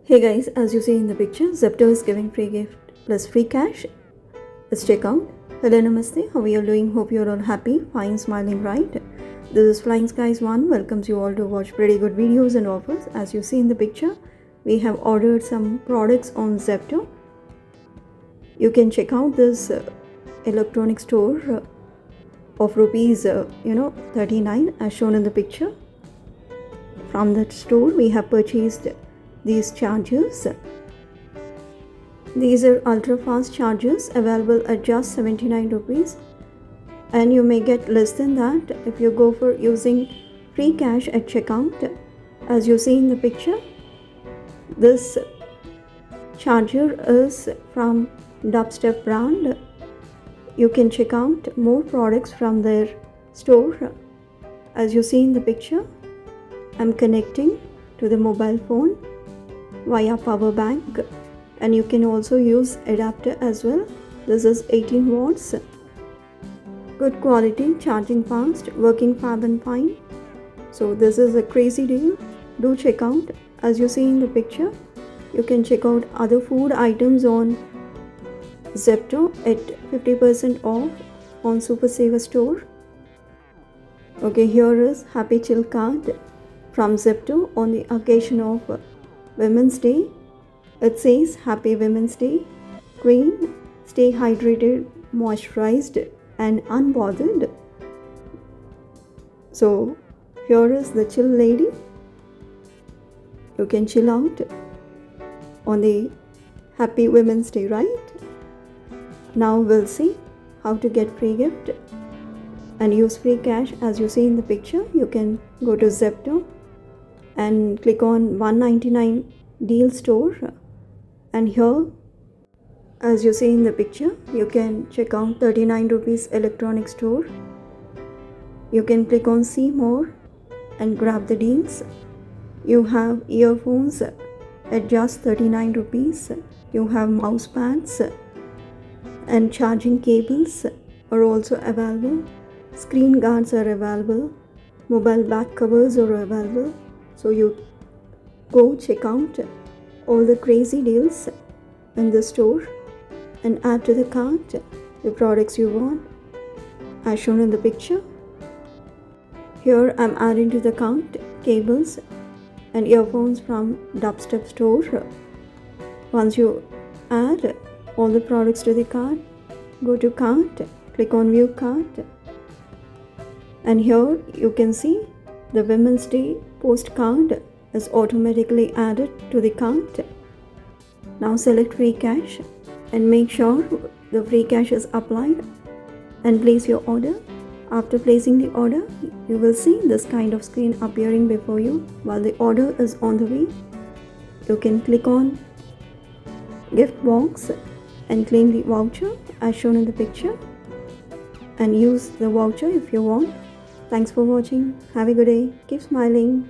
Hey guys, as you see in the picture, Zepto is giving free gift plus free cash. Let's check out. Hello, namaste. How are you doing? Hope you're all happy, fine, smiling, right? This is Flying Skies One. Welcomes you all to watch pretty good videos and offers. As you see in the picture, we have ordered some products on Zepto. You can check out this electronic store of rupees 39 as shown in the picture. From that store, we have purchased these chargers. These are ultra fast chargers available at just 79 rupees, and you may get less than that if you go for using free cash at checkout. As you see in the picture, this charger is from Dubstep brand. You can check out more products from their store. As you see in the picture, I'm connecting to the mobile phone via power bank, and you can also use adapter as well. This is 18 watts, good quality, charging fast, working fab and fine. So this is a crazy deal. Do check out. As you see in the picture, you can check out other food items on Zepto at 50% off on Super Saver store. Okay, here is Happy Chill card from Zepto on the occasion of Women's Day. It says Happy Women's Day, Queen, stay hydrated, moisturized and unbothered. So here is the chill lady. You can chill out on the Happy Women's Day, right? Now we'll see how to get free gift and use free cash. As you see in the picture, you can go to Zepto and click on 199 deal store, and here, as you see in the picture, you can check out 39 rupees electronic store. You can click on see more and grab the deals. You have earphones at just 39 rupees. You have mouse pads and charging cables are also available. Screen guards are available. Mobile back covers are available. So you go check out all the crazy deals in the store and add to the cart the products you want as shown in the picture. Here I'm adding to the cart cables and earphones from Dubstep store. Once you add all the products to the cart, go to cart, click on view cart, and here you can see the Women's Day postcard is automatically added to the cart. Now select free cash and make sure the free cash is applied and place your order. After placing the order, you will see this kind of screen appearing before you while the order is on the way. You can click on gift box and claim the voucher as shown in the picture and use the voucher if you want. Thanks for watching. Have a good day. Keep smiling.